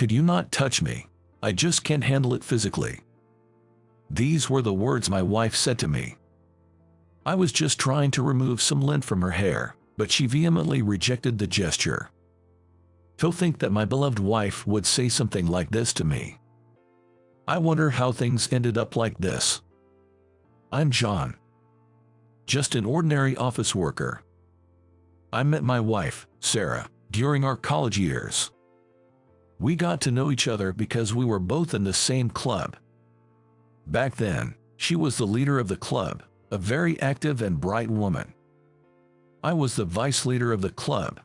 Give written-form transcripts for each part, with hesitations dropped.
"Could you not touch me? I just can't handle it physically." These were the words my wife said to me. I was just trying to remove some lint from her hair, but she vehemently rejected the gesture. To think that my beloved wife would say something like this to me. I wonder how things ended up like this. I'm John. Just an ordinary office worker. I met my wife, Sarah, during our college years. We got to know each other because we were both in the same club. Back then, she was the leader of the club, a very active and bright woman. I was the vice leader of the club.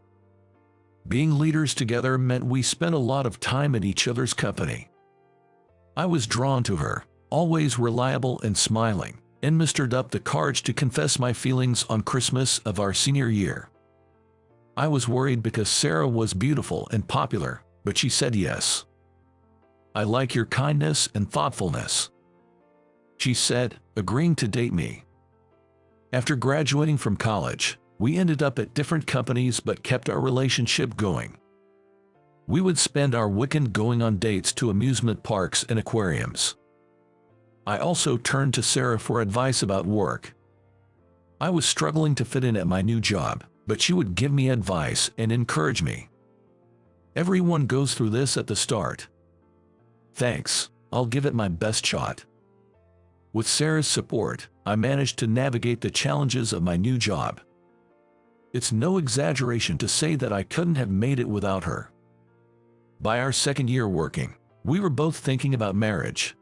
Being leaders together meant we spent a lot of time in each other's company. I was drawn to her, always reliable and smiling, and mustered up the courage to confess my feelings on Christmas of our senior year. I was worried because Sarah was beautiful and popular, but she said yes. "I like your kindness and thoughtfulness," she said, agreeing to date me. After graduating from college, we ended up at different companies but kept our relationship going. We would spend our weekend going on dates to amusement parks and aquariums. I also turned to Sarah for advice about work. I was struggling to fit in at my new job, but she would give me advice and encourage me. "Everyone goes through this at the start." "Thanks, I'll give it my best shot." With Sarah's support, I managed to navigate the challenges of my new job. It's no exaggeration to say that I couldn't have made it without her. By our second year working, we were both thinking about marriage.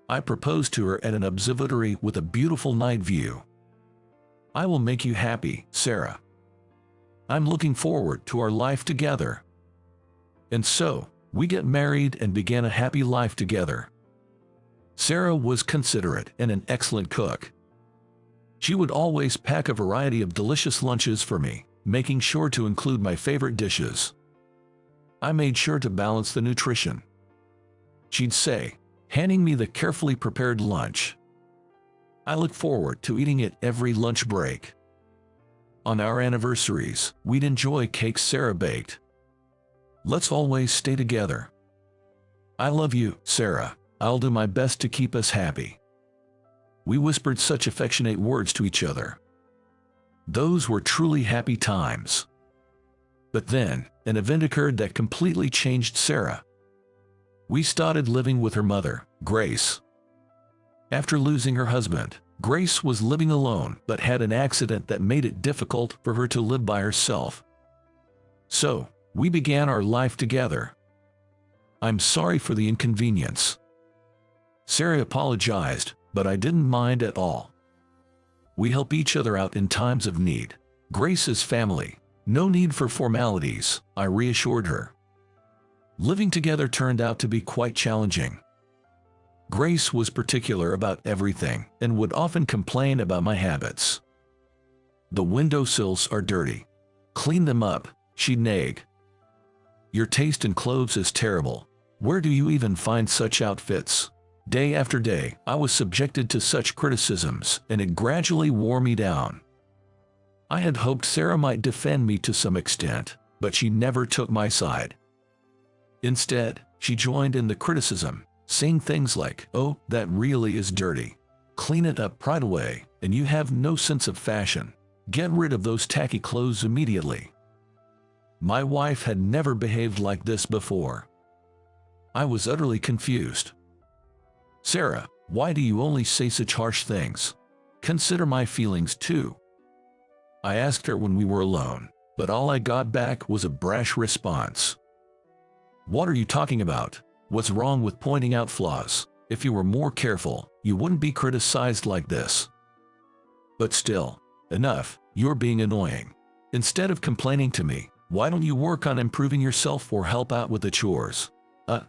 I proposed to her at an observatory with a beautiful night view. "I will make you happy, Sarah. I'm looking forward to our life together." And so, we got married and began a happy life together. Sarah was considerate and an excellent cook. She would always pack a variety of delicious lunches for me, making sure to include my favorite dishes. I made sure to balance the nutrition. She'd say, handing me the carefully prepared lunch. I look forward to eating it every lunch break. On our anniversaries, we'd enjoy cakes Sarah baked. "Let's always stay together. I love you, Sarah. I'll do my best to keep us happy." We whispered such affectionate words to each other. Those were truly happy times. But then, an event occurred that completely changed Sarah. We started living with her mother, Grace. After losing her husband, Grace was living alone but had an accident that made it difficult for her to live by herself. So, we began our life together. "I'm sorry for the inconvenience." Sarah apologized, but I didn't mind at all. We help each other out in times of need. Grace is family. No need for formalities, I reassured her. Living together turned out to be quite challenging. Grace was particular about everything and would often complain about my habits. "The windowsills are dirty. Clean them up," she'd nag. "Your taste in clothes is terrible. Where do you even find such outfits?" Day after day, I was subjected to such criticisms, and it gradually wore me down. I had hoped Sarah might defend me to some extent, but she never took my side. Instead, she joined in the criticism, saying things like, "Oh, that really is dirty. Clean it up right away, and you have no sense of fashion. Get rid of those tacky clothes immediately." My wife had never behaved like this before. I was utterly confused. "Sarah, why do you only say such harsh things? Consider my feelings too." I asked her when we were alone, but all I got back was a brash response. "What are you talking about? What's wrong with pointing out flaws? If you were more careful, you wouldn't be criticized like this." But still, enough, you're being annoying. Instead of complaining to me, why don't you work on improving yourself or help out with the chores?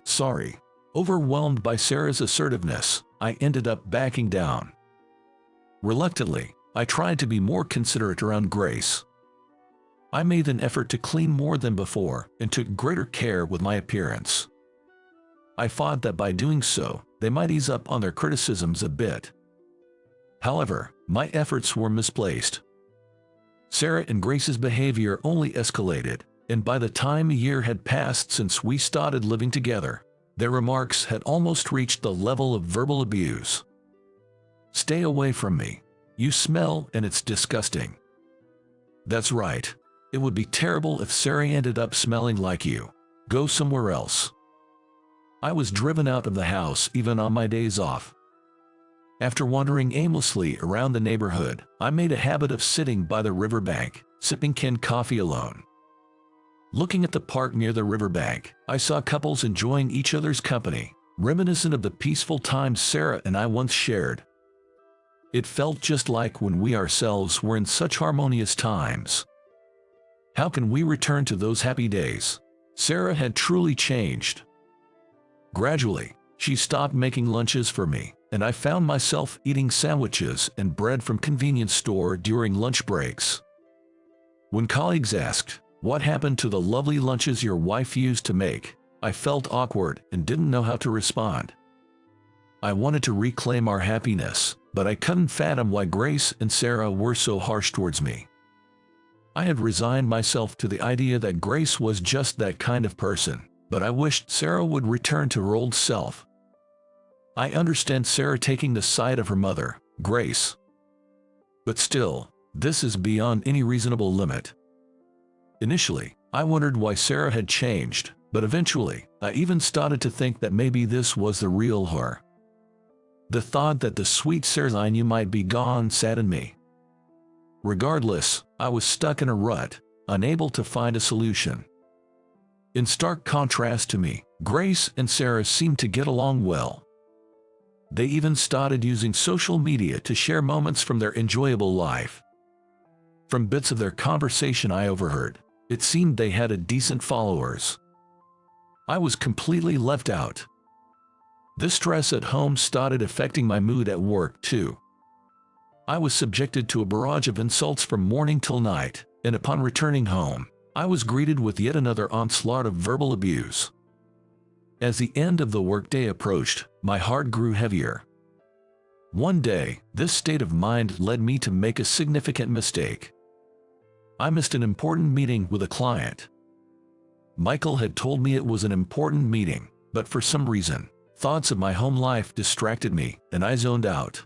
Sorry. Overwhelmed by Sarah's assertiveness, I ended up backing down. Reluctantly, I tried to be more considerate around Grace. I made an effort to clean more than before and took greater care with my appearance. I thought that by doing so, they might ease up on their criticisms a bit. However, my efforts were misplaced. Sarah and Grace's behavior only escalated, and by the time a year had passed since we started living together, their remarks had almost reached the level of verbal abuse. "Stay away from me. You smell and it's disgusting." "That's right. It would be terrible if Sarah ended up smelling like you. Go somewhere else." I was driven out of the house even on my days off. After wandering aimlessly around the neighborhood, I made a habit of sitting by the riverbank, sipping canned coffee alone. Looking at the park near the riverbank, I saw couples enjoying each other's company, reminiscent of the peaceful times Sarah and I once shared. It felt just like when we ourselves were in such harmonious times. How can we return to those happy days? Sarah had truly changed. Gradually, she stopped making lunches for me, and I found myself eating sandwiches and bread from convenience store during lunch breaks. When colleagues asked, "What happened to the lovely lunches your wife used to make?" I felt awkward and didn't know how to respond. I wanted to reclaim our happiness, but I couldn't fathom why Grace and Sarah were so harsh towards me. I had resigned myself to the idea that Grace was just that kind of person, but I wished Sarah would return to her old self. I understand Sarah taking the side of her mother, Grace. But still, this is beyond any reasonable limit. Initially, I wondered why Sarah had changed, but eventually, I even started to think that maybe this was the real her. The thought that the sweet Sarah I knew might be gone saddened me. Regardless, I was stuck in a rut, unable to find a solution. In stark contrast to me, Grace and Sarah seemed to get along well. They even started using social media to share moments from their enjoyable life. From bits of their conversation I overheard, it seemed they had a decent followers. I was completely left out. This stress at home started affecting my mood at work too. I was subjected to a barrage of insults from morning till night, and upon returning home, I was greeted with yet another onslaught of verbal abuse. As the end of the workday approached, my heart grew heavier. One day, this state of mind led me to make a significant mistake. I missed an important meeting with a client. Michael had told me it was an important meeting, but for some reason, thoughts of my home life distracted me, and I zoned out.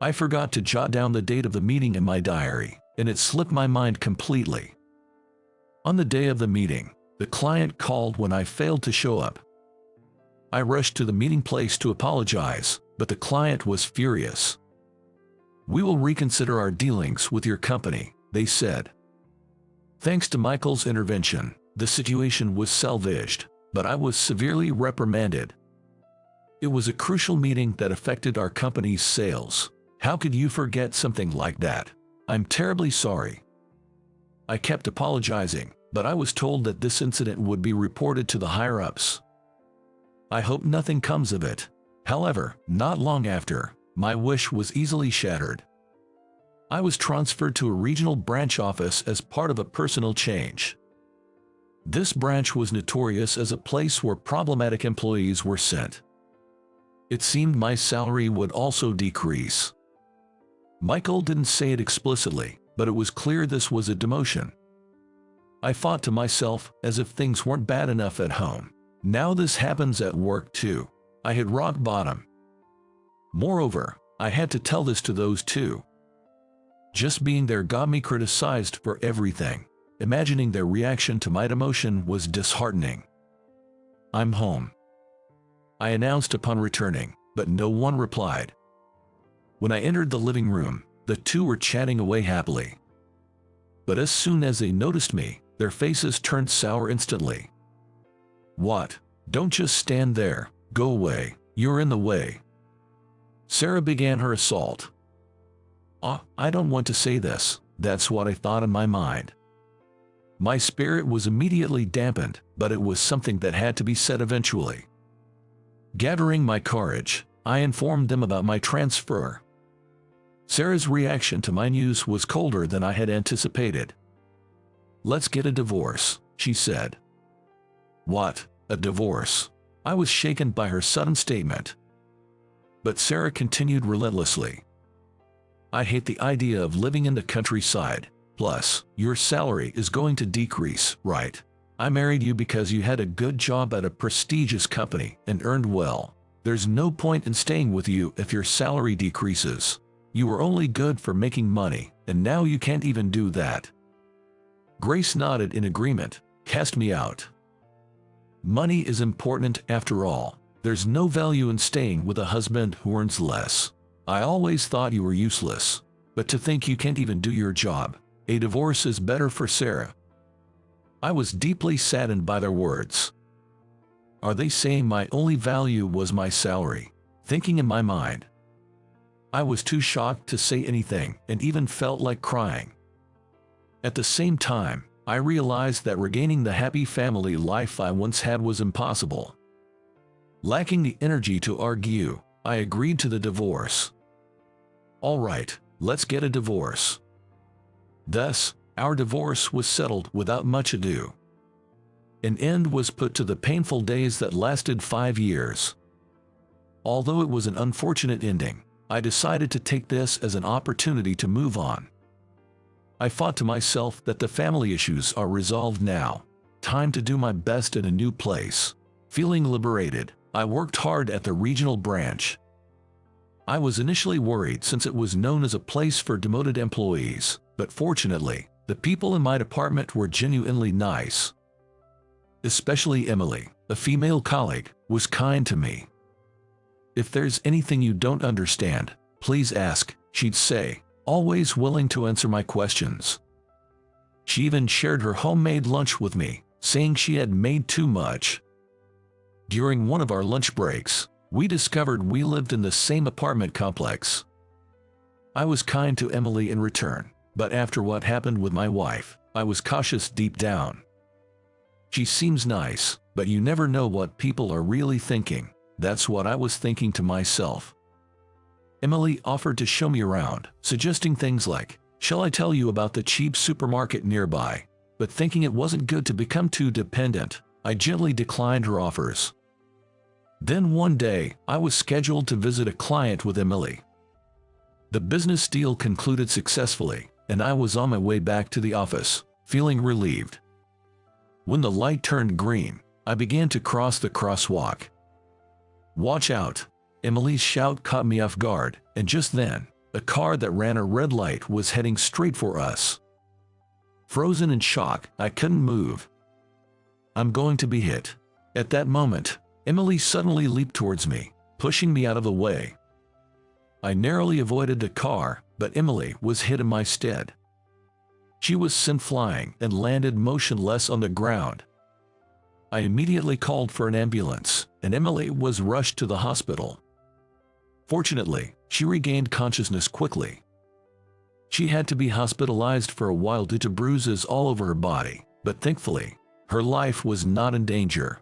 I forgot to jot down the date of the meeting in my diary, and it slipped my mind completely. On the day of the meeting, the client called when I failed to show up. I rushed to the meeting place to apologize, but the client was furious. "We will reconsider our dealings with your company," they said. Thanks to Michael's intervention, the situation was salvaged, but I was severely reprimanded. It was a crucial meeting that affected our company's sales. "How could you forget something like that? I'm terribly sorry." I kept apologizing, but I was told that this incident would be reported to the higher-ups. I hope nothing comes of it. However, not long after, my wish was easily shattered. I was transferred to a regional branch office as part of a personal change. This branch was notorious as a place where problematic employees were sent. It seemed my salary would also decrease. Michael didn't say it explicitly, but it was clear this was a demotion. I thought to myself, as if things weren't bad enough at home, now this happens at work too. I had rock bottom. Moreover, I had to tell this to those two. Just being there got me criticized for everything. Imagining their reaction to my demotion was disheartening. "I'm home," I announced upon returning, but no one replied. When I entered the living room, the two were chatting away happily. But as soon as they noticed me, their faces turned sour instantly. "What? Don't just stand there. Go away. You're in the way." Sarah began her assault. I don't want to say this. That's what I thought in my mind. My spirit was immediately dampened, but it was something that had to be said eventually. Gathering my courage, I informed them about my transfer. Sarah's reaction to my news was colder than I had anticipated. "Let's get a divorce," she said. "What? A divorce?" I was shaken by her sudden statement. But Sarah continued relentlessly. "I hate the idea of living in the countryside. Plus, your salary is going to decrease, right? I married you because you had a good job at a prestigious company and earned well. There's no point in staying with you if your salary decreases. You were only good for making money, and now you can't even do that." Grace nodded in agreement. "Cast me out. Money is important after all. There's no value in staying with a husband who earns less. I always thought you were useless. But to think you can't even do your job. A divorce is better for Sarah." I was deeply saddened by their words. Are they saying my only value was my salary? Thinking in my mind. I was too shocked to say anything and even felt like crying. At the same time, I realized that regaining the happy family life I once had was impossible. Lacking the energy to argue, I agreed to the divorce. "All right, let's get a divorce." Thus, our divorce was settled without much ado. An end was put to the painful days that lasted 5 years. Although it was an unfortunate ending, I decided to take this as an opportunity to move on. I thought to myself that the family issues are resolved now. Time to do my best in a new place. Feeling liberated, I worked hard at the regional branch. I was initially worried since it was known as a place for demoted employees, but fortunately, the people in my department were genuinely nice. Especially Emily, a female colleague, was kind to me. "If there's anything you don't understand, please ask," she'd say, always willing to answer my questions. She even shared her homemade lunch with me, saying she had made too much. During one of our lunch breaks, we discovered we lived in the same apartment complex. I was kind to Emily in return, but after what happened with my wife, I was cautious deep down. She seems nice, but you never know what people are really thinking. That's what I was thinking to myself. Emily offered to show me around, suggesting things like, "Shall I tell you about the cheap supermarket nearby?" But thinking it wasn't good to become too dependent, I gently declined her offers. Then one day, I was scheduled to visit a client with Emily. The business deal concluded successfully, and I was on my way back to the office, feeling relieved. When the light turned green, I began to cross the crosswalk. "Watch out!" Emily's shout caught me off guard, and just then, a car that ran a red light was heading straight for us. Frozen in shock, I couldn't move. "I'm going to be hit." At that moment, Emily suddenly leaped towards me, pushing me out of the way. I narrowly avoided the car, but Emily was hit in my stead. She was sent flying and landed motionless on the ground. I immediately called for an ambulance, and Emily was rushed to the hospital. Fortunately, she regained consciousness quickly. She had to be hospitalized for a while due to bruises all over her body, but thankfully, her life was not in danger.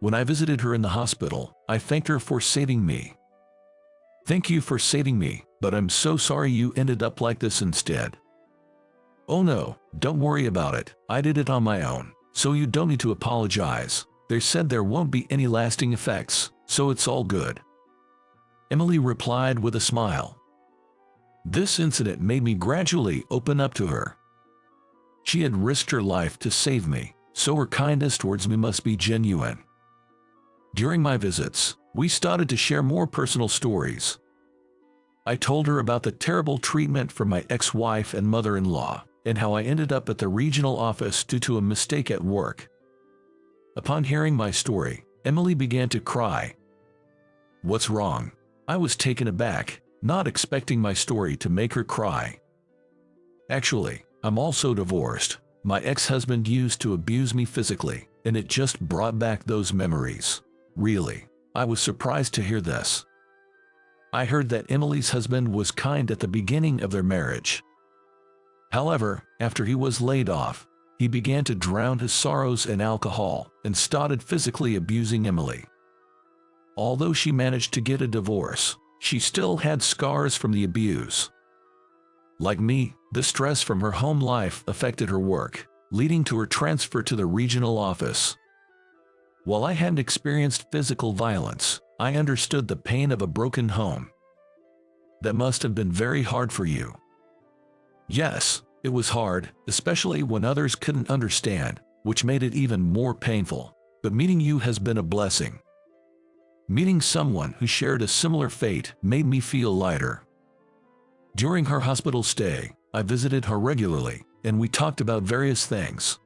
When I visited her in the hospital, I thanked her for saving me. "Thank you for saving me, but I'm so sorry you ended up like this instead." "Oh no, don't worry about it. I did it on my own, so you don't need to apologize. They said there won't be any lasting effects, so it's all good." Emily replied with a smile. This incident made me gradually open up to her. She had risked her life to save me, so her kindness towards me must be genuine. During my visits, we started to share more personal stories. I told her about the terrible treatment from my ex-wife and mother-in-law, and how I ended up at the regional office due to a mistake at work. Upon hearing my story, Emily began to cry. "What's wrong?" I was taken aback, not expecting my story to make her cry. "Actually, I'm also divorced. My ex-husband used to abuse me physically, and it just brought back those memories." Really, I was surprised to hear this. I heard that Emily's husband was kind at the beginning of their marriage. However, after he was laid off, he began to drown his sorrows in alcohol and started physically abusing Emily. Although she managed to get a divorce, she still had scars from the abuse. Like me, the stress from her home life affected her work, leading to her transfer to the regional office. While I hadn't experienced physical violence, I understood the pain of a broken home. That must have been very hard for you. Yes, It was hard, especially when others couldn't understand, which made it even more painful. But meeting you has been a blessing. Meeting someone who shared a similar fate made me feel lighter. During her hospital stay, I visited her regularly, and we talked about various things.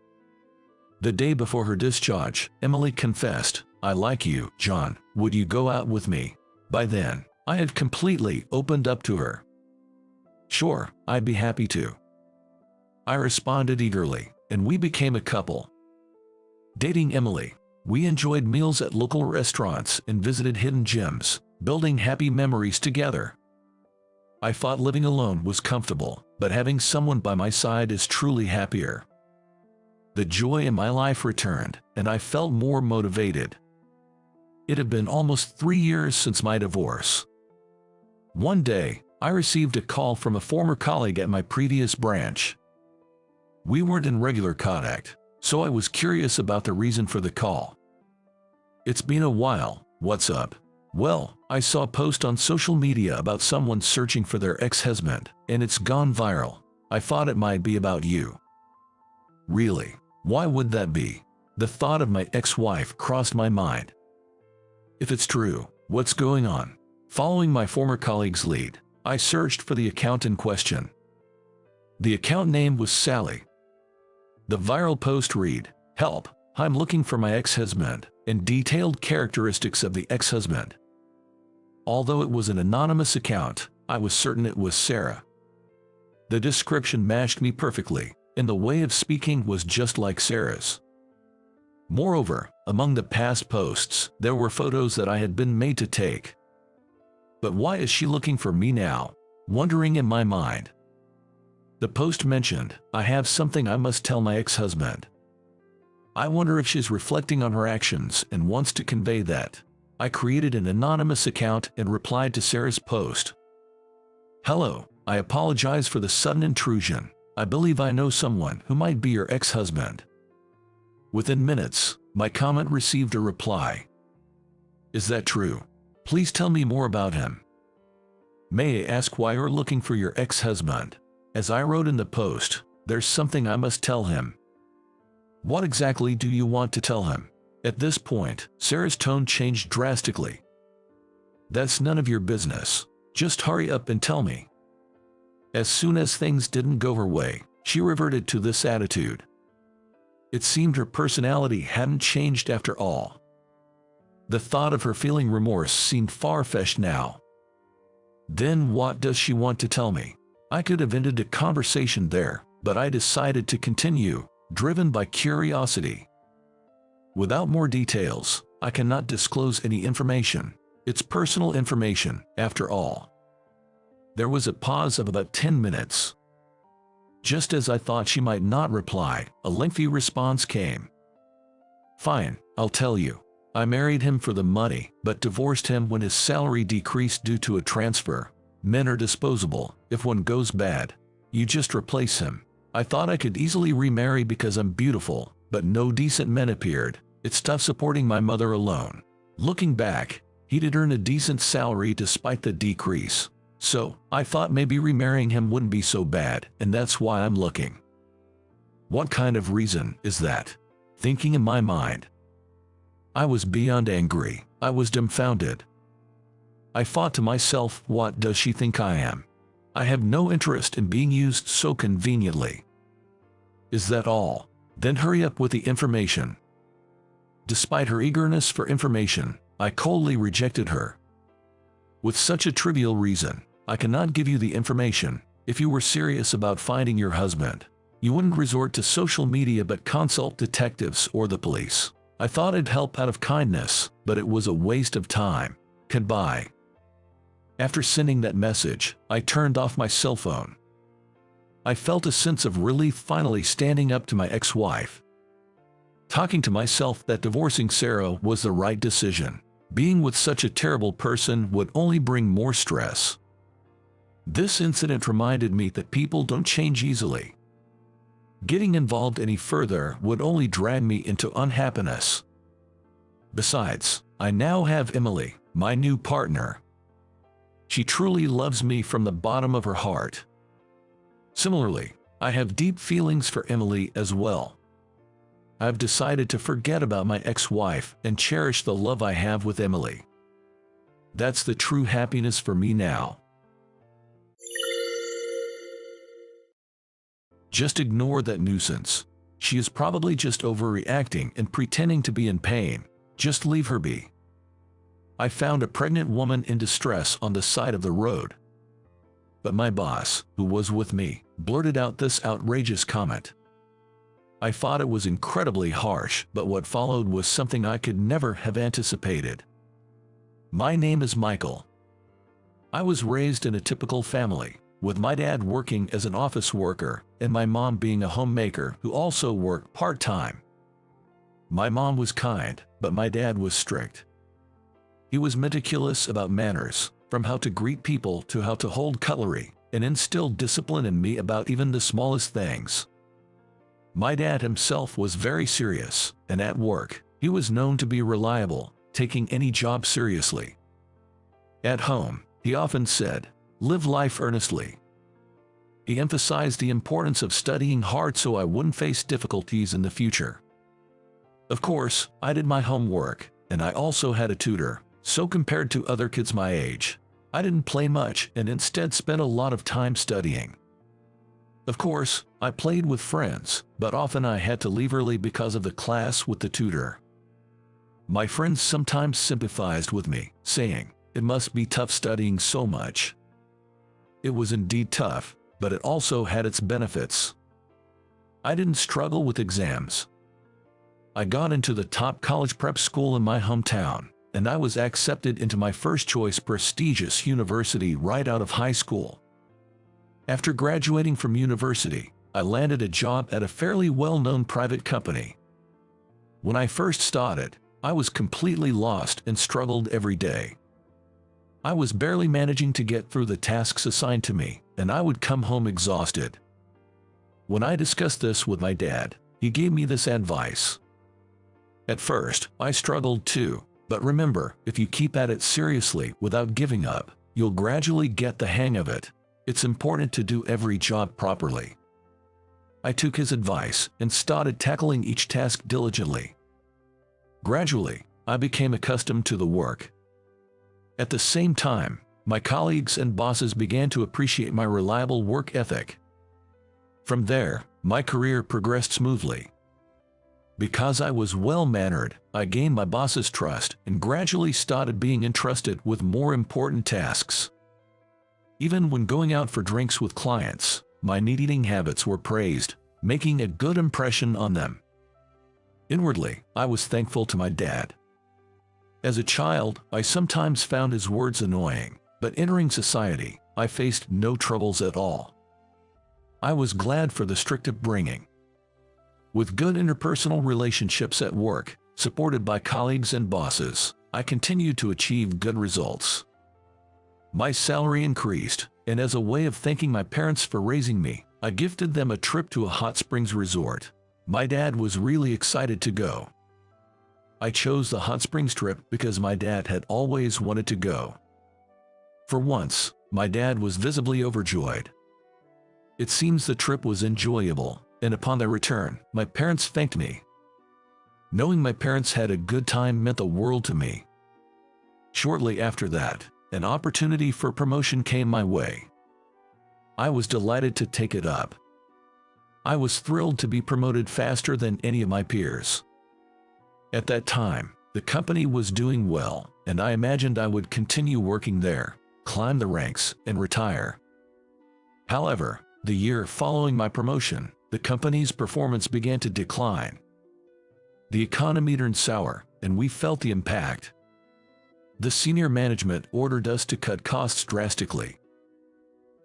The day before her discharge, Emily confessed, "I like you, John. Would you go out with me?" By then, I had completely opened up to her. "Sure, I'd be happy to." I responded eagerly, and we became a couple. Dating Emily, we enjoyed meals at local restaurants and visited hidden gems, building happy memories together. I thought living alone was comfortable, but having someone by my side is truly happier. The joy in my life returned, and I felt more motivated. It had been almost 3 years since my divorce. One day, I received a call from a former colleague at my previous branch. We weren't in regular contact, so I was curious about the reason for the call. "It's been a while, what's up?" "Well, I saw a post on social media about someone searching for their ex-husband, and it's gone viral. I thought it might be about you." "Really? Why would that be?" The thought of my ex-wife crossed my mind. "If it's true, what's going on?" Following my former colleague's lead, I searched for the account in question. The account name was Sally. The viral post read, "Help, I'm looking for my ex-husband," and detailed characteristics of the ex-husband. Although it was an anonymous account, I was certain it was Sarah. The description matched me perfectly, and the way of speaking was just like Sarah's. Moreover, among the past posts, there were photos that I had been made to take. But why is she looking for me now? Wondering in my mind. The post mentioned, "I have something I must tell my ex-husband." I wonder if she's reflecting on her actions and wants to convey that. I created an anonymous account and replied to Sarah's post. "Hello, I apologize for the sudden intrusion. I believe I know someone who might be your ex-husband." Within minutes, my comment received a reply. "Is that true? Please tell me more about him. May I ask why you're looking for your ex-husband?" As I wrote in the post, "There's something I must tell him." "What exactly do you want to tell him?" At this point, Sarah's tone changed drastically. "That's none of your business. Just hurry up and tell me." As soon as things didn't go her way, she reverted to this attitude. It seemed her personality hadn't changed after all. The thought of her feeling remorse seemed far-fetched now. Then what does she want to tell me? I could have ended the conversation there, but I decided to continue, driven by curiosity. "Without more details, I cannot disclose any information. It's personal information, after all." There was a pause of about 10 minutes. Just as I thought she might not reply, a lengthy response came. "Fine, I'll tell you. I married him for the money, but divorced him when his salary decreased due to a transfer. Men are disposable. If one goes bad, you just replace him. I thought I could easily remarry because I'm beautiful, but no decent men appeared. It's tough supporting my mother alone. Looking back, he did earn a decent salary despite the decrease. So, I thought maybe remarrying him wouldn't be so bad, and that's why I'm looking." What kind of reason is that? Thinking in my mind. I was beyond angry. I was dumbfounded. I thought to myself, what does she think I am? I have no interest in being used so conveniently. Is that all? Then hurry up with the information. Despite her eagerness for information, I coldly rejected her. With such a trivial reason, I cannot give you the information. If you were serious about finding your husband, you wouldn't resort to social media but consult detectives or the police. I thought it'd help out of kindness, but it was a waste of time. Goodbye. After sending that message, I turned off my cell phone. I felt a sense of relief finally standing up to my ex-wife. Talking to myself that divorcing Sarah was the right decision. Being with such a terrible person would only bring more stress. This incident reminded me that people don't change easily. Getting involved any further would only drag me into unhappiness. Besides, I now have Emily, my new partner. She truly loves me from the bottom of her heart. Similarly, I have deep feelings for Emily as well. I've decided to forget about my ex-wife and cherish the love I have with Emily. That's the true happiness for me now. Just ignore that nuisance. She is probably just overreacting and pretending to be in pain. Just leave her be. I found a pregnant woman in distress on the side of the road. But my boss, who was with me, blurted out this outrageous comment. I thought it was incredibly harsh, but what followed was something I could never have anticipated. My name is Michael. I was raised in a typical family, with my dad working as an office worker and my mom being a homemaker who also worked part-time. My mom was kind, but my dad was strict. He was meticulous about manners, from how to greet people to how to hold cutlery, and instilled discipline in me about even the smallest things. My dad himself was very serious, and at work, he was known to be reliable, taking any job seriously. At home, he often said, "Live life earnestly." He emphasized the importance of studying hard so I wouldn't face difficulties in the future. Of course, I did my homework, and I also had a tutor, so compared to other kids my age, I didn't play much and instead spent a lot of time studying. Of course, I played with friends, but often I had to leave early because of the class with the tutor. My friends sometimes sympathized with me, saying, "It must be tough studying so much." It was indeed tough, but it also had its benefits. I didn't struggle with exams. I got into the top college prep school in my hometown, and I was accepted into my first-choice prestigious university right out of high school. After graduating from university, I landed a job at a fairly well-known private company. When I first started, I was completely lost and struggled every day. I was barely managing to get through the tasks assigned to me, and I would come home exhausted. When I discussed this with my dad, he gave me this advice. At first, I struggled too, but remember, if you keep at it seriously without giving up, you'll gradually get the hang of it. It's important to do every job properly. I took his advice and started tackling each task diligently. Gradually, I became accustomed to the work. At the same time, my colleagues and bosses began to appreciate my reliable work ethic. From there, my career progressed smoothly. Because I was well-mannered, I gained my boss's trust and gradually started being entrusted with more important tasks. Even when going out for drinks with clients, my neat eating habits were praised, making a good impression on them. Inwardly, I was thankful to my dad. As a child, I sometimes found his words annoying, but entering society, I faced no troubles at all. I was glad for the strict upbringing. With good interpersonal relationships at work, supported by colleagues and bosses, I continued to achieve good results. My salary increased, and as a way of thanking my parents for raising me, I gifted them a trip to a hot springs resort. My dad was really excited to go. I chose the hot springs trip because my dad had always wanted to go. For once, my dad was visibly overjoyed. It seems the trip was enjoyable, and upon their return, my parents thanked me. Knowing my parents had a good time meant the world to me. Shortly after that, an opportunity for promotion came my way. I was delighted to take it up. I was thrilled to be promoted faster than any of my peers. At that time, the company was doing well, and I imagined I would continue working there, climb the ranks, and retire. However, the year following my promotion, the company's performance began to decline. The economy turned sour, and we felt the impact. The senior management ordered us to cut costs drastically.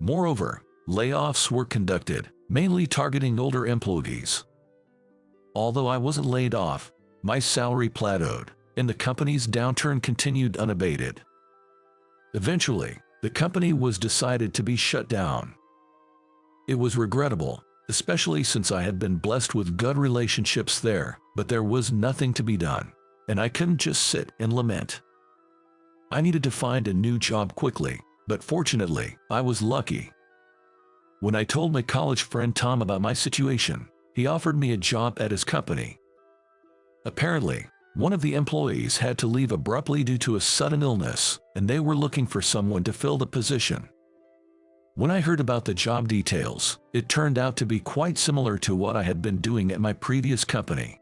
Moreover, layoffs were conducted, mainly targeting older employees. Although I wasn't laid off, my salary plateaued, and the company's downturn continued unabated. Eventually, the company was decided to be shut down. It was regrettable, especially since I had been blessed with good relationships there, but there was nothing to be done, and I couldn't just sit and lament. I needed to find a new job quickly, but fortunately, I was lucky. When I told my college friend Tom about my situation, he offered me a job at his company. Apparently, one of the employees had to leave abruptly due to a sudden illness, and they were looking for someone to fill the position. When I heard about the job details, it turned out to be quite similar to what I had been doing at my previous company.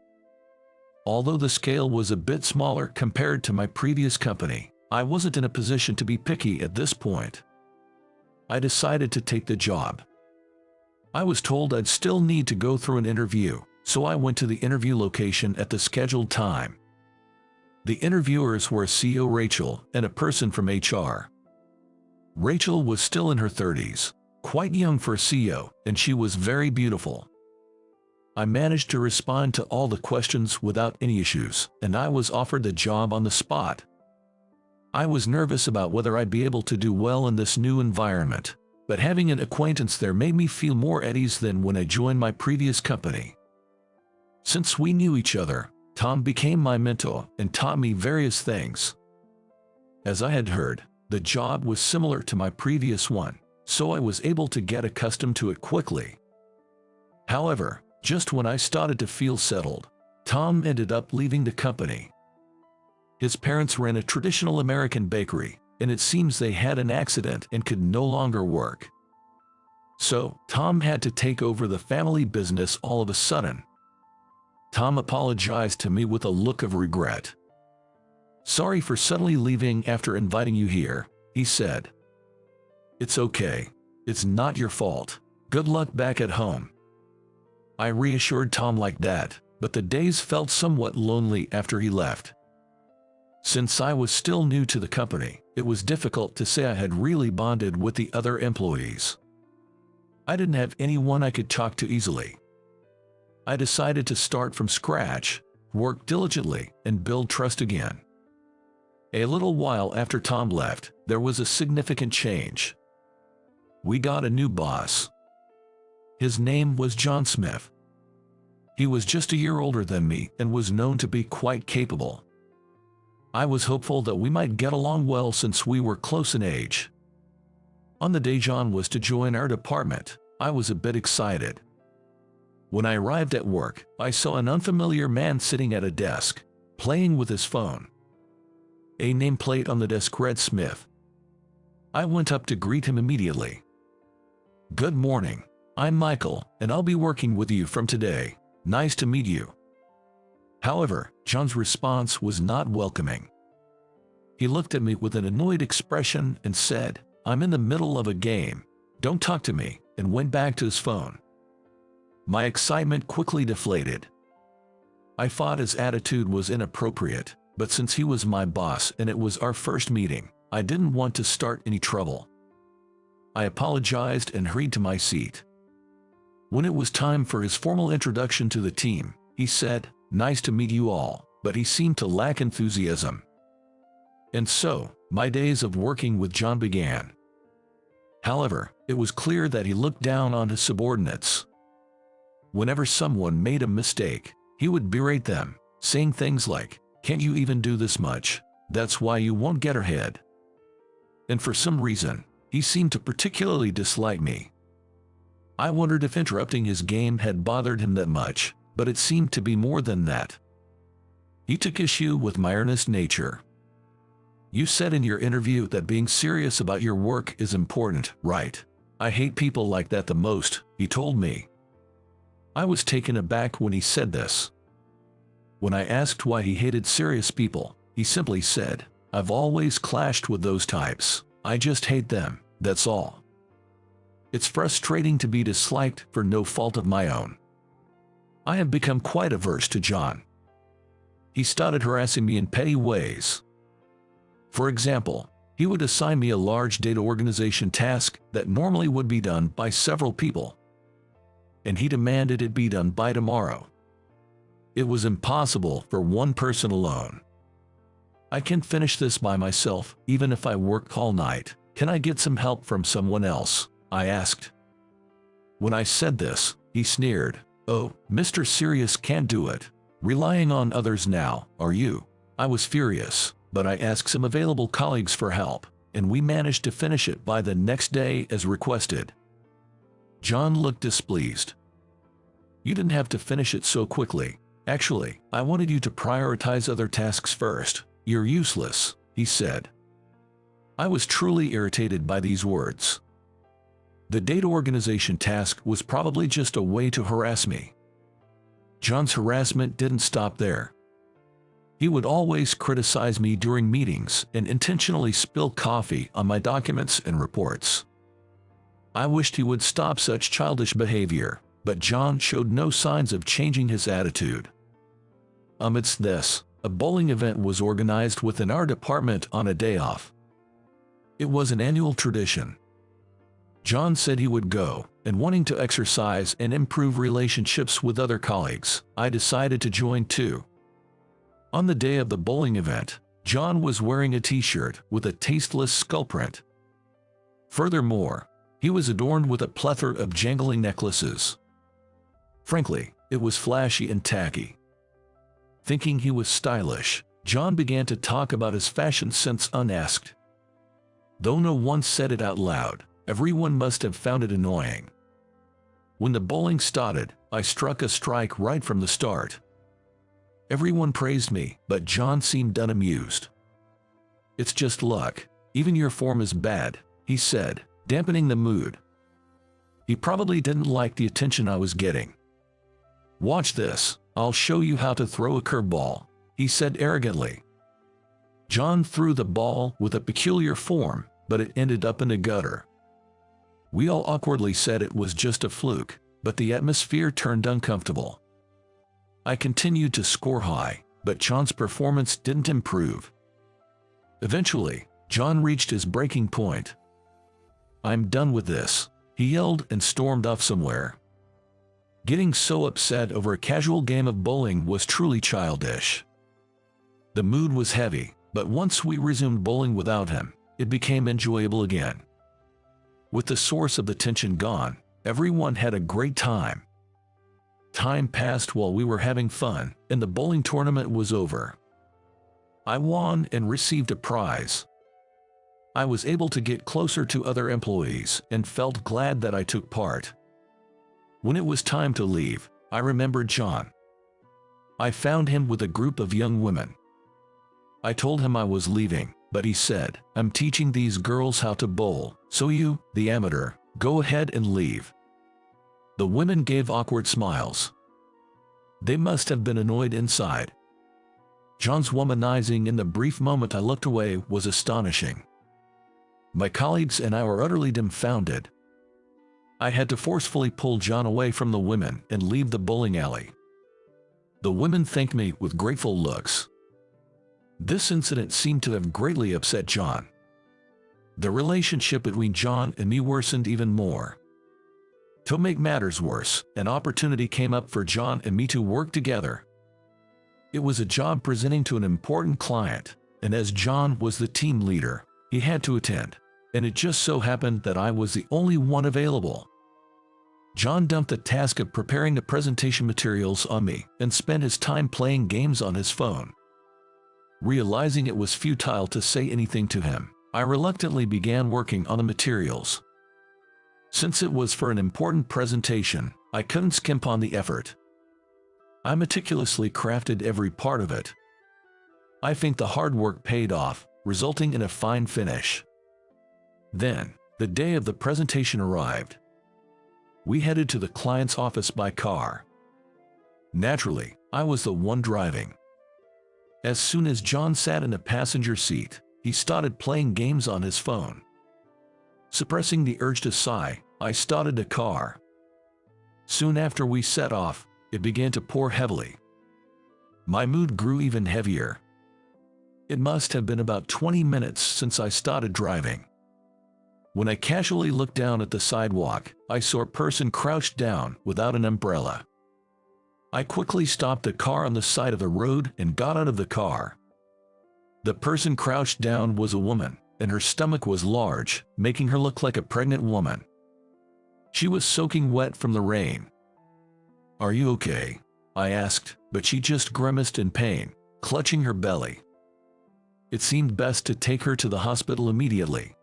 Although the scale was a bit smaller compared to my previous company, I wasn't in a position to be picky at this point. I decided to take the job. I was told I'd still need to go through an interview, so I went to the interview location at the scheduled time. The interviewers were CEO Rachel and a person from HR. Rachel was still in her 30s, quite young for a CEO, and she was very beautiful. I managed to respond to all the questions without any issues, and I was offered the job on the spot. I was nervous about whether I'd be able to do well in this new environment, but having an acquaintance there made me feel more at ease than when I joined my previous company. Since we knew each other, Tom became my mentor and taught me various things. As I had heard, the job was similar to my previous one, so I was able to get accustomed to it quickly. However, just when I started to feel settled, Tom ended up leaving the company. His parents ran a traditional American bakery, and it seems they had an accident and could no longer work. So, Tom had to take over the family business all of a sudden. Tom apologized to me with a look of regret. "Sorry for suddenly leaving after inviting you here," he said. "It's okay. It's not your fault. Good luck back at home." I reassured Tom like that, but the days felt somewhat lonely after he left. Since I was still new to the company, it was difficult to say I had really bonded with the other employees. I didn't have anyone I could talk to easily. I decided to start from scratch, work diligently, and build trust again. A little while after Tom left, there was a significant change. We got a new boss. His name was John Smith. He was just a year older than me and was known to be quite capable. I was hopeful that we might get along well since we were close in age. On the day John was to join our department, I was a bit excited. When I arrived at work, I saw an unfamiliar man sitting at a desk, playing with his phone. A nameplate on the desk read Smith. I went up to greet him immediately. "Good morning. I'm Michael, and I'll be working with you from today. Nice to meet you." However, John's response was not welcoming. He looked at me with an annoyed expression and said, "I'm in the middle of a game. Don't talk to me," and went back to his phone. My excitement quickly deflated. I thought his attitude was inappropriate, but since he was my boss and it was our first meeting, I didn't want to start any trouble. I apologized and hurried to my seat. When it was time for his formal introduction to the team, he said, "Nice to meet you all," but he seemed to lack enthusiasm. And so, my days of working with John began. However, it was clear that he looked down on his subordinates. Whenever someone made a mistake, he would berate them, saying things like, "Can't you even do this much? That's why you won't get ahead." And for some reason, he seemed to particularly dislike me. I wondered if interrupting his game had bothered him that much, but it seemed to be more than that. He took issue with my earnest nature. "You said in your interview that being serious about your work is important, right? I hate people like that the most," he told me. I was taken aback when he said this. When I asked why he hated serious people, he simply said, "I've always clashed with those types. I just hate them, that's all." It's frustrating to be disliked for no fault of my own. I have become quite averse to John. He started harassing me in petty ways. For example, he would assign me a large data organization task that normally would be done by several people, and he demanded it be done by tomorrow. It was impossible for one person alone. "I can finish this by myself, even if I work all night. Can I get some help from someone else?" I asked. When I said this, he sneered, "Oh, Mr. Serious can't do it. Relying on others now, are you?" I was furious, but I asked some available colleagues for help, and we managed to finish it by the next day as requested. John looked displeased. You didn't have to finish it so quickly. Actually, I wanted you to prioritize other tasks first. You're useless, he said. I was truly irritated by these words. The data organization task was probably just a way to harass me. John's harassment didn't stop there. He would always criticize me during meetings and intentionally spill coffee on my documents and reports. I wished he would stop such childish behavior, but John showed no signs of changing his attitude. Amidst this, a bowling event was organized within our department on a day off. It was an annual tradition. John said he would go, and wanting to exercise and improve relationships with other colleagues, I decided to join too. On the day of the bowling event, John was wearing a t-shirt with a tasteless skull print. Furthermore, he was adorned with a plethora of jangling necklaces. Frankly, it was flashy and tacky. Thinking he was stylish, John began to talk about his fashion sense unasked. Though no one said it out loud, everyone must have found it annoying. When the bowling started, I struck a strike right from the start. Everyone praised me, but John seemed unamused. It's just luck. Even your form is bad, he said, dampening the mood. He probably didn't like the attention I was getting. Watch this, I'll show you how to throw a curveball, he said arrogantly. John threw the ball with a peculiar form, but it ended up in the gutter. We all awkwardly said it was just a fluke, but the atmosphere turned uncomfortable. I continued to score high, but John's performance didn't improve. Eventually, John reached his breaking point. I'm done with this, he yelled and stormed off somewhere. Getting so upset over a casual game of bowling was truly childish. The mood was heavy, but once we resumed bowling without him, it became enjoyable again. With the source of the tension gone, everyone had a great time. Time passed while we were having fun, and the bowling tournament was over. I won and received a prize. I was able to get closer to other employees and felt glad that I took part. When it was time to leave, I remembered John. I found him with a group of young women. I told him I was leaving, but he said, I'm teaching these girls how to bowl, so you, the amateur, go ahead and leave. The women gave awkward smiles. They must have been annoyed inside. John's womanizing in the brief moment I looked away was astonishing. My colleagues and I were utterly dumbfounded. I had to forcefully pull John away from the women and leave the bowling alley. The women thanked me with grateful looks. This incident seemed to have greatly upset John. The relationship between John and me worsened even more. To make matters worse, an opportunity came up for John and me to work together. It was a job presenting to an important client, and as John was the team leader, he had to attend, and it just so happened that I was the only one available. John dumped the task of preparing the presentation materials on me and spent his time playing games on his phone. Realizing it was futile to say anything to him, I reluctantly began working on the materials. Since it was for an important presentation, I couldn't skimp on the effort. I meticulously crafted every part of it. I think the hard work paid off, resulting in a fine finish. Then, the day of the presentation arrived. We headed to the client's office by car. Naturally, I was the one driving. As soon as John sat in the passenger seat, he started playing games on his phone. Suppressing the urge to sigh, I started the car. Soon after we set off, it began to pour heavily. My mood grew even heavier. It must have been about 20 minutes since I started driving. When I casually looked down at the sidewalk, I saw a person crouched down without an umbrella. I quickly stopped the car on the side of the road and got out of the car. The person crouched down was a woman, and her stomach was large, making her look like a pregnant woman. She was soaking wet from the rain. "Are you okay?" I asked, but she just grimaced in pain, clutching her belly. It seemed best to take her to the hospital immediately.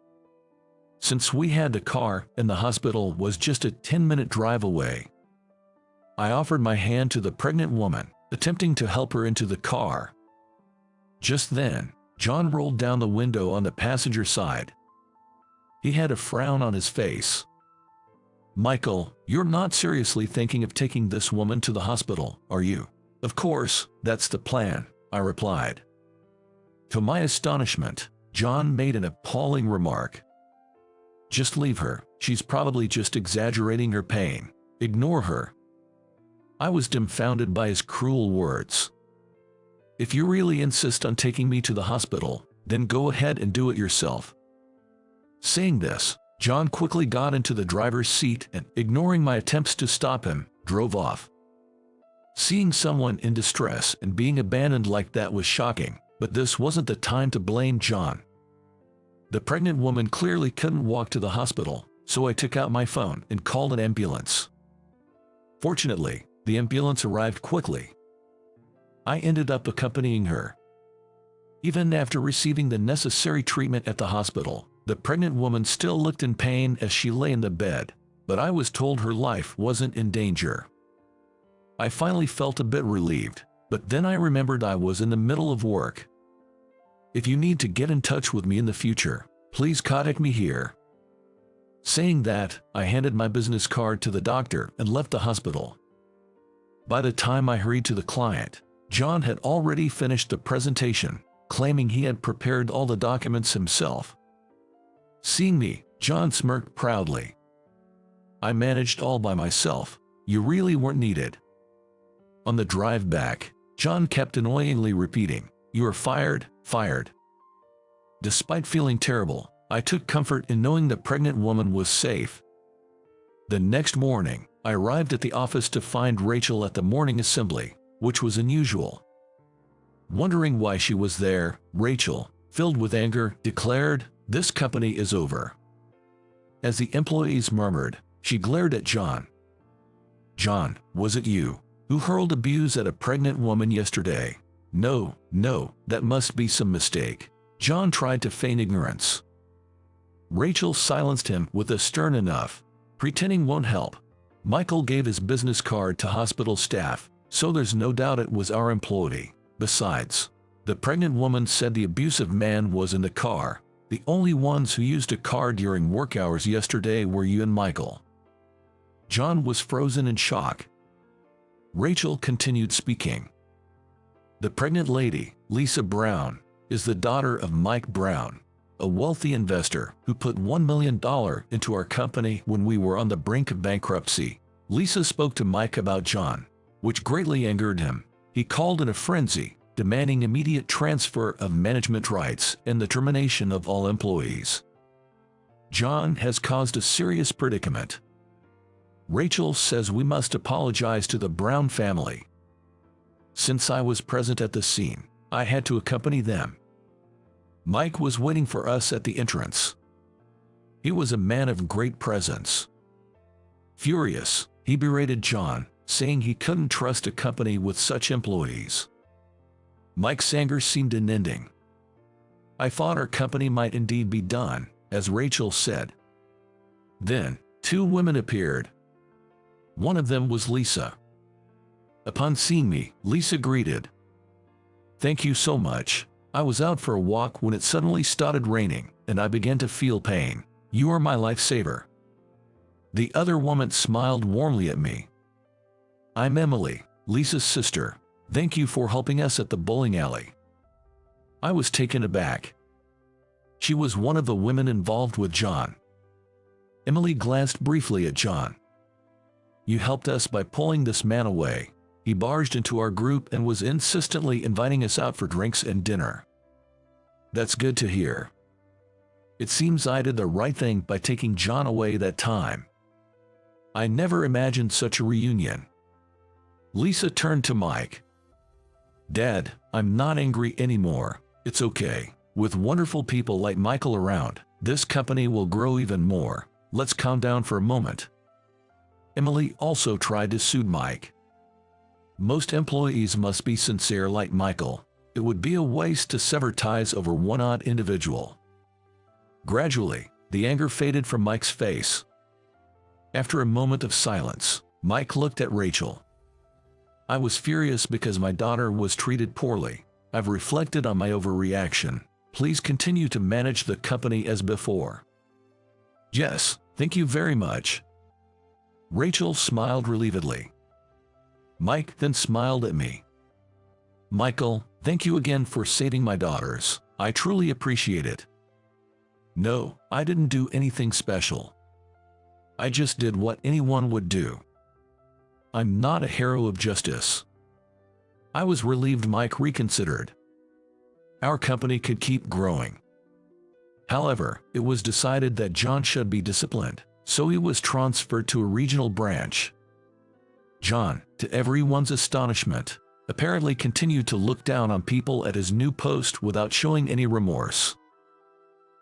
since we had the car and the hospital was just a 10-minute drive away. I offered my hand to the pregnant woman, attempting to help her into the car. Just then, John rolled down the window on the passenger side. He had a frown on his face. "Michael, you're not seriously thinking of taking this woman to the hospital, are you?" "Of course, that's the plan," I replied. To my astonishment, John made an appalling remark. "Just leave her, she's probably just exaggerating her pain. Ignore her." I was dumbfounded by his cruel words. "If you really insist on taking me to the hospital, then go ahead and do it yourself." Saying this, John quickly got into the driver's seat and, ignoring my attempts to stop him, drove off. Seeing someone in distress and being abandoned like that was shocking, but this wasn't the time to blame John. The pregnant woman clearly couldn't walk to the hospital, so I took out my phone and called an ambulance. Fortunately, the ambulance arrived quickly. I ended up accompanying her. Even after receiving the necessary treatment at the hospital, the pregnant woman still looked in pain as she lay in the bed, but I was told her life wasn't in danger. I finally felt a bit relieved, but then I remembered I was in the middle of work. "If you need to get in touch with me in the future, please contact me here." Saying that, I handed my business card to the doctor and left the hospital. By the time I hurried to the client, John had already finished the presentation, claiming he had prepared all the documents himself. Seeing me, John smirked proudly. "I managed all by myself. You really weren't needed." On the drive back, John kept annoyingly repeating, "You are fired, fired." Despite feeling terrible, I took comfort in knowing the pregnant woman was safe. The next morning, I arrived at the office to find Rachel at the morning assembly, which was unusual. Wondering why she was there, Rachel, filled with anger, declared, "This company is over." As the employees murmured, she glared at John. "John, was it you who hurled abuse at a pregnant woman yesterday?" No, that must be some mistake." John tried to feign ignorance. Rachel silenced him with a stern enough. "Pretending won't help. Michael gave his business card to hospital staff, so there's no doubt it was our employee. Besides, the pregnant woman said the abusive man was in the car. The only ones who used a car during work hours yesterday were you and Michael." John was frozen in shock. Rachel continued speaking. "The pregnant lady, Lisa Brown, is the daughter of Mike Brown, a wealthy investor who put $1 million into our company when we were on the brink of bankruptcy." Lisa spoke to Mike about John, which greatly angered him. He called in a frenzy, demanding immediate transfer of management rights and the termination of all employees. John has caused a serious predicament. Rachel says we must apologize to the Brown family. Since I was present at the scene, I had to accompany them. Mike was waiting for us at the entrance. He was a man of great presence. Furious, he berated John, saying he couldn't trust a company with such employees. Mike's anger seemed unending. "I thought our company might indeed be done," as Rachel said. Then, two women appeared. One of them was Lisa. Upon seeing me, Lisa greeted. "Thank you so much. I was out for a walk when it suddenly started raining, and I began to feel pain. You are my lifesaver." The other woman smiled warmly at me. "I'm Emily, Lisa's sister. Thank you for helping us at the bowling alley." I was taken aback. She was one of the women involved with John. Emily glanced briefly at John. "You helped us by pulling this man away. He barged into our group and was insistently inviting us out for drinks and dinner." "That's good to hear. It seems I did the right thing by taking John away that time. I never imagined such a reunion." Lisa turned to Mike. "Dad, I'm not angry anymore. It's okay. With wonderful people like Michael around, this company will grow even more. Let's calm down for a moment." Emily also tried to soothe Mike. "Most employees must be sincere like Michael. It would be a waste to sever ties over one odd individual." Gradually, The anger faded from Mike's face. After a moment of silence, Mike looked at Rachel. I was furious because my daughter was treated poorly. I've reflected on my overreaction. Please continue to manage the company as before. Yes, thank you very much. Rachel smiled relievedly. Mike then smiled at me. Michael, thank you again for saving my daughters. I truly appreciate it. No, I didn't do anything special. I just did what anyone would do. I'm not a hero of justice. I was relieved Mike reconsidered. Our company could keep growing. However, it was decided that John should be disciplined, so he was transferred to a regional branch. John, to everyone's astonishment, apparently continued to look down on people at his new post without showing any remorse.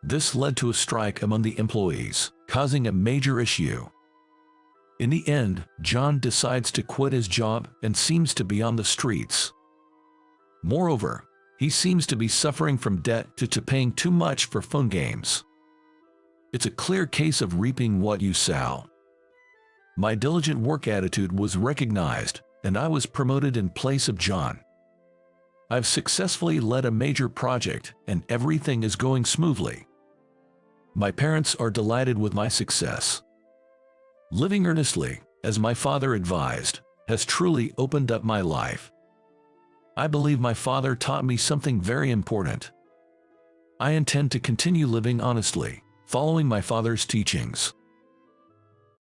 This led to a strike among the employees, causing a major issue. In the end, John decides to quit his job and seems to be on the streets. Moreover, he seems to be suffering from debt due to paying too much for phone games. It's a clear case of reaping what you sow. My diligent work attitude was recognized, and I was promoted in place of John. I've successfully led a major project, and everything is going smoothly. My parents are delighted with my success. Living earnestly, as my father advised, has truly opened up my life. I believe my father taught me something very important. I intend to continue living honestly, following my father's teachings.